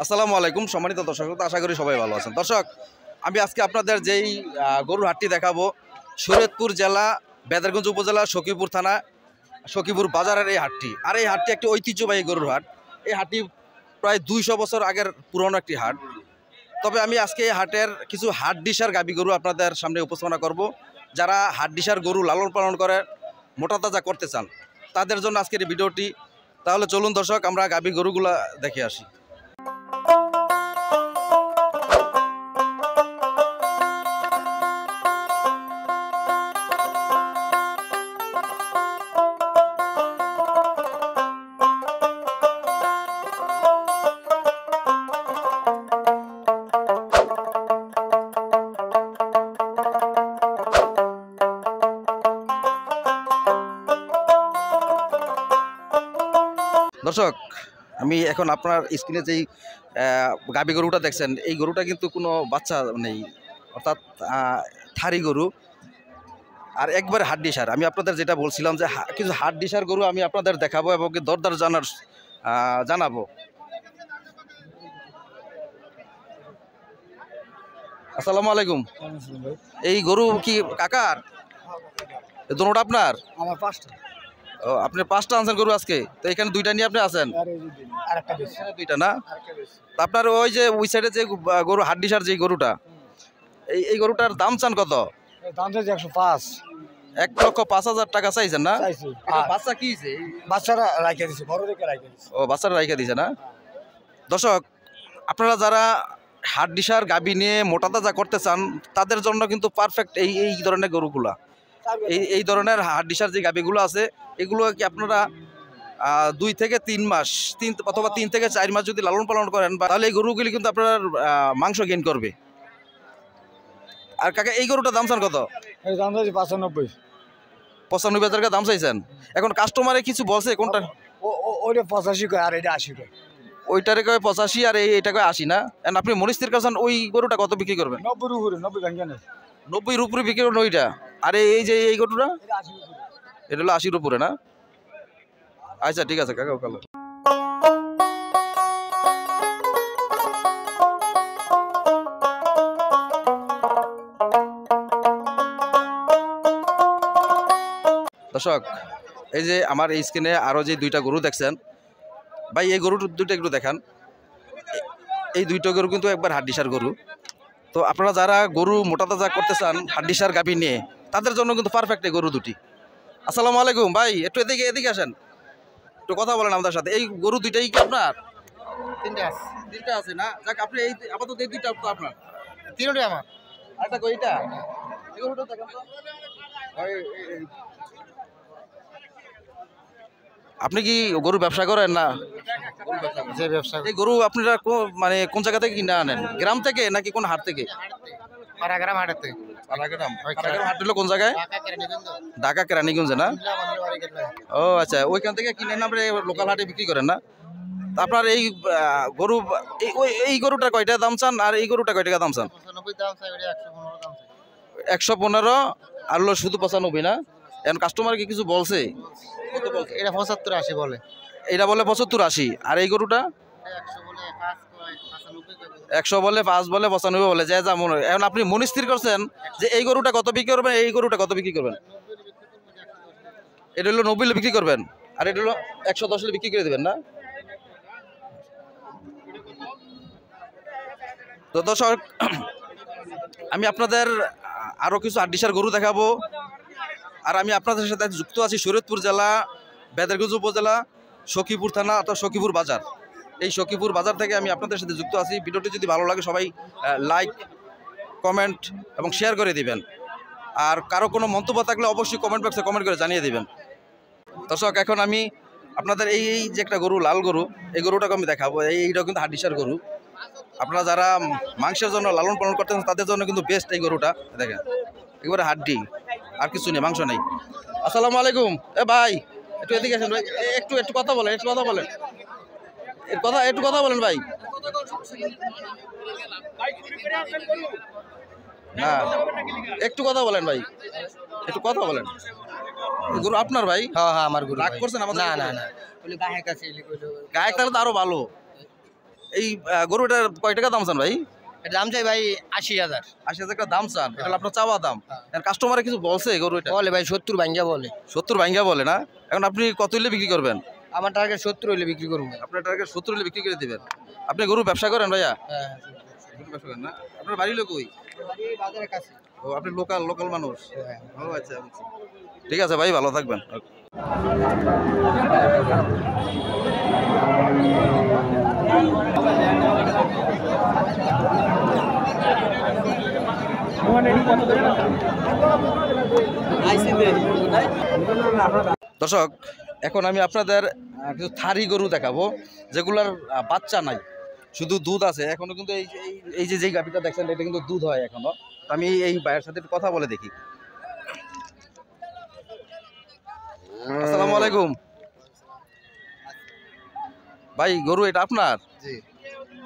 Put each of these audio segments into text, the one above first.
আসসালামু আলাইকুম সম্মানিত দর্শক, আশা করি সবাই ভালো আছেন। দর্শক, আমি আজকে আপনাদের যেই গরুর হাটটি দেখাবো, শরীয়তপুর জেলা বেদারগঞ্জ উপজেলা সখীপুর থানা সখীপুর বাজারের এই হাটটি। আর এই হাটটি একটি ঐতিহ্যবাহী গরুর হাট। এই হাটটি প্রায় 200 বছর আগের পুরনো একটি হাট। তবে আমি আজকে এই হাটের কিছু হাট ডিসার গাবি গরু আপনাদের সামনে উপস্থাপনা করব। যারা হাট ডিসার গরু লালন পালন করে মোটা তাজা করতে চান, তাদের জন্য আজকের এই ভিডিওটি। তাহলে চলুন দর্শক, আমরা গাবি গরুগুলা দেখে আসি। দর্শক, আমি এখন আপনার স্ক্রিনে যেই গাবি গরুটা দেখছেন, এই গরুটা কিন্তু কোনো বাচ্চা নেই, অর্থাৎ থারি গরু আর একবার হাট ডিসার। আমি আপনাদের যেটা বলছিলাম যে কিছু হাট ডিসার গরু আমি আপনাদের দেখাবো এবং দরদার জানাবো। আসসালামু আলাইকুম। এই গরু কি কাকার? দুটোটা আপনার? আমার 5টা। ও, আপনি 5টা আনছেন গরু আজকে? তো এখানে 2টা নিয়ে আপনি আছেন? আরেকটা বেশি। 2টা না? আপনার ওই যে ওই সাইডে যে গরু হাট ডিসার যে গরুটা, এই গরুটার দাম চান কত? দাম চাইছে 105। 1,05,000 টাকা চাইছেন না? চাইছি। বাচ্চা কি হয়েছে? বাচ্চারা রাইখা দিছে, বড় দেখে রাইখা দিছে। ও, বাচ্চারা রাইখা দিছে না? দর্শক, আপনারা যারা হাট ডিসার গাবি নিয়ে মোটা তাজা করতে চান, তাদের জন্য কিন্তু পারফেক্ট এই ধরনের গরুগুলা। এই ধরনের হাট ডিসার যে গাবিগুলো আছে, এগুলো কি আপনারা 2 থেকে 3 মাস অথবা 3 থেকে 4 মাস যদি লালন পালন করেন, তাহলে এই গরুগুলি কিন্তু আপনার মাংস গেইন করবে। আর কাকা, এই গরুটার দাম চান কত? এই দাম চাইছে 95। 95,000 টাকা দাম চাইছেন। এখন কাস্টমারে কিছু বলছে কোনটা? ওইটা 85 কয় আর এটা 80 কয়। ওইটারে কয় 85 আর এইটা কয় 80 না? এখন আপনি মনিস্তির কাছেন ওই গরুটা কত বিক্রি করবেন? 90 উপরে, 90 ভাঙ্গা নেই। 90 এর উপরে বিক্রি করবেন ওইটা। আর এই যে এই গরুটা, এটা 80 উপরে। এটা হলো 80 উপরে না? আচ্ছা, ঠিক আছে কাকা, কালো। দর্শক, এই যে আমার এই স্ক্রিনে আরো যে 2টা গরু দেখছেন, ভাই এই গরু দুটো একটু দেখান। এই 2টা গরু কিন্তু একবার হাট ডিসার গরু। তো আপনারা যারা গরু মোটা তাজা করতে চান হাট ডিসার গাভী নিয়ে, তাদের জন্য কিন্তু পারফেক্ট এই গরু দুটি। আসসালামু আলাইকুম ভাই, একটু এদিকে আসেন, একটু কথা বলেন আমাদের সাথে। এই গরু দুইটাই কি আপনার? 3টা আছে। 3টা আছে না? যাক, আপনি এই আপাতত এই 2টা তো আপনার। 3টাই আমার। আরেকটা কইটা এই গরুটা দেখেন তো। আপনি কি গরু ব্যবসা করেন না? যে ব্যবসা এই গরু আপনারা মানে কোন জায়গা থেকে কিনে আনেন? গ্রাম থেকে নাকি কোন হাট থেকে? পাড়াগ্রাম হাটেতে। পাড়াগ্রাম হাট হলো কোন জায়গায়? ঢাকা কেরানীগঞ্জে না? ও আচ্ছা, ওইখান থেকে কিনে না আপনি লোকাল হাটে বিক্রি করেন না? আপনার এই গরু এই গরুটা কয়টা দাম চান আর এই গরুটা কয় টাকা দাম চান? 95 দাম চাই, ওটা 115 দাম চাই। 115 আর হলো শুধু 95 না? এখন কাস্টমার কি কিছু বলছে? কত বলছে? এটা 75 80 বলে। এটা বলে 75 80। আর এই গরুটা 100 বলে 5 কয় 95 কয়। 100 বলে 5 বলে 95 বলে, যে যা মনে হয়। এখন আপনি মনস্থির করছেন যে এই গরুটা কত বিক্রি করবেন, এই গরুটা কত বিক্রি করবেন? এটা হলো 90 বিক্রি করবেন, আর এটা হলো 110 বিক্রি করে দেবেন না? তো দর্শক, আমি আপনাদের আরো কিছু হাট ডিসার গরু দেখাবো। আর আমি আপনাদের সাথে যুক্ত আছি শরীয়তপুর জেলা বেদারগঞ্জ উপজেলা সখীপুর থানা অর্থাৎ সখীপুর বাজার। এই সখীপুর বাজার থেকে আমি আপনাদের সাথে যুক্ত আছি। ভিডিওটি যদি ভালো লাগে সবাই লাইক, কমেন্ট এবং শেয়ার করে দিবেন। আর কারো কোনো মন্তব্য থাকলে অবশ্যই কমেন্ট বক্সে কমেন্ট করে জানিয়ে দিবেন। দর্শক, এখন আমি আপনাদের এই যে একটা গরু, লাল গরু, এই গরুটাকে আমি দেখাবো। এইটাও কিন্তু হাট ডিসার গরু। আপনারা যারা মাংসের জন্য লালন পালন করতেন, তাদের জন্য কিন্তু বেস্ট এই গরুটা। দেখেন, একেবারে হাড্ডি, আর কিছু নেই, মাংস নেই। আসসালামু আলাইকুম। এ ভাই, একটু এদিকে আসেন ভাই, একটু কথা বলেন, একটু কথা বলেন, একটু কথা বলেন ভাই। না, একটু কথা বলেন ভাই, একটু কথা বলেন। গরু আপনার ভাই? হ্যাঁ হ্যাঁ, আমার গরু। রাগ করছেন আমাদের? না না না, বলি গায়ে কাছে এলি কইলো। গায়ে তাহলে তো আরো ভালো। এই গরুটার কয় টাকা দাম চান ভাই? এর দাম চাই ভাই 80,000। 80,000 টাকা দাম চান, এটা হলো আপনার চাওয়া দাম। আর কাস্টমারে কিছু বলছে গরু এটা? বলে ভাই 70 ভাঙ্গা বলে। 70 ভাঙ্গা বলে না? এখন আপনি কত হইলে বিক্রি করবেন? আমার টার্গেট 70 হইলে বিক্রি করব। আপনার টার্গেট 70 হইলে বিক্রি করে দিবেন। আপনি গরু ব্যবসা করেন ভাইয়া? হ্যাঁ, গরু ব্যবসা করেন না? আপনার বাড়ি লোক কই? বাজারের কাছে। ও আপনি লোকাল মানুষ। হ্যাঁ। ও আচ্ছা বুঝছি। ঠিক আছে ভাই, ভালো থাকবেন। দর্শক, এখন আমি আপনাদের কিছু থারি গরু দেখাবো যেগুলার বাচ্চা নাই, শুধু দুধ আছে এখনো। কিন্তু এই যে গাভীটা দেখছেন এটা কিন্তু দুধ হয় এখনো। তো আমি এই ভাইয়ের সাথে একটু কথা বলে দেখি। আসসালামু আলাইকুম ভাই, গরু এটা আপনার? জি।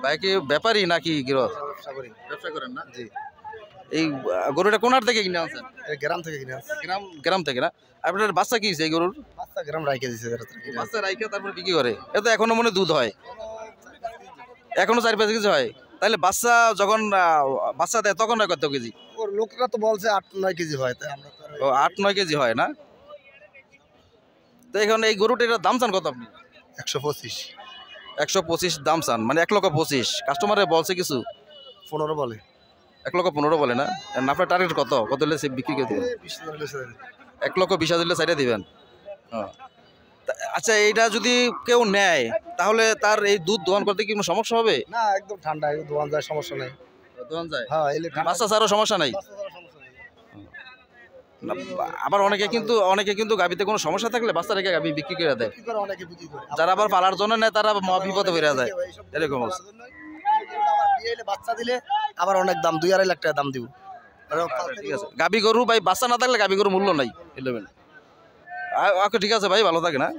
ভাই কি ব্যাপারী নাকি গৃহস্থ? ব্যবসা করি। ব্যবসা করেন না? জি। এই গরুটা কোন হাট থেকে কিনে আনছেন? এই গ্রাম থেকে কিনে আসছি। গ্রাম থেকে না? আপনার বাচ্চা কি হয়েছে এই গরুর? বাচ্চা গ্রাম রাইখে দিছে যারা থেকে। বাচ্চা রাইখে তারপর বিক্রি করে? এটা এখনো মনে দুধ হয়, এখনো 4-5 কেজি হয়। তাহলে বাচ্চা যখন বাচ্চা দেয় তখন হয় কত কেজি? ওর লোকরা তো বলছে 8-9 কেজি হয়, তাই আমরা তো ও 8-9 কেজি হয় না? তো এখন এই গরুটার দাম চান কত আপনি? 125। 125 দাম চান, মানে 1,25,000। কাস্টমারে বলছে কিছু? 15 বলে। 1,15,000 বলে না? আপনার টার্গেট কত হলে সে বিক্রি করে দেবেন? 20,000 বেচে দেবে। 1,20,000 হলে সাইডে দিবেন। আচ্ছা, এইটা যদি কেউ নেয় তাহলে তার এই দুধ দোহন করতে কি কোনো সমস্যা হবে? না, একদম ঠান্ডা, দোয়ান যায়, সমস্যা নাই। দোহন যায়? হ্যাঁ, এলে বাচ্চা ছাড়াও সমস্যা নাই? না, আবার অনেকে কিন্তু গাভীতে কোনো সমস্যা থাকলে বাচ্চা রেখে গাভী বিক্রি করে দেয়। কি করে অনেকে বিক্রি করে। যারা আবার পালার জন্য নেয় তারা বিপদে পড়ে যায়, এরকম অবস্থা। আবার বিয়ে হলে বাচ্চা দিলে আবার অনেক দাম, 2-2.5 লাখ টাকা দাম দিব। ঠিক আছে, গাভী গরু ভাই বাচ্চা না থাকলে গাভী গরু মূল্য নাই। ওকে, ঠিক আছে ভাই, ভালো থাকে না?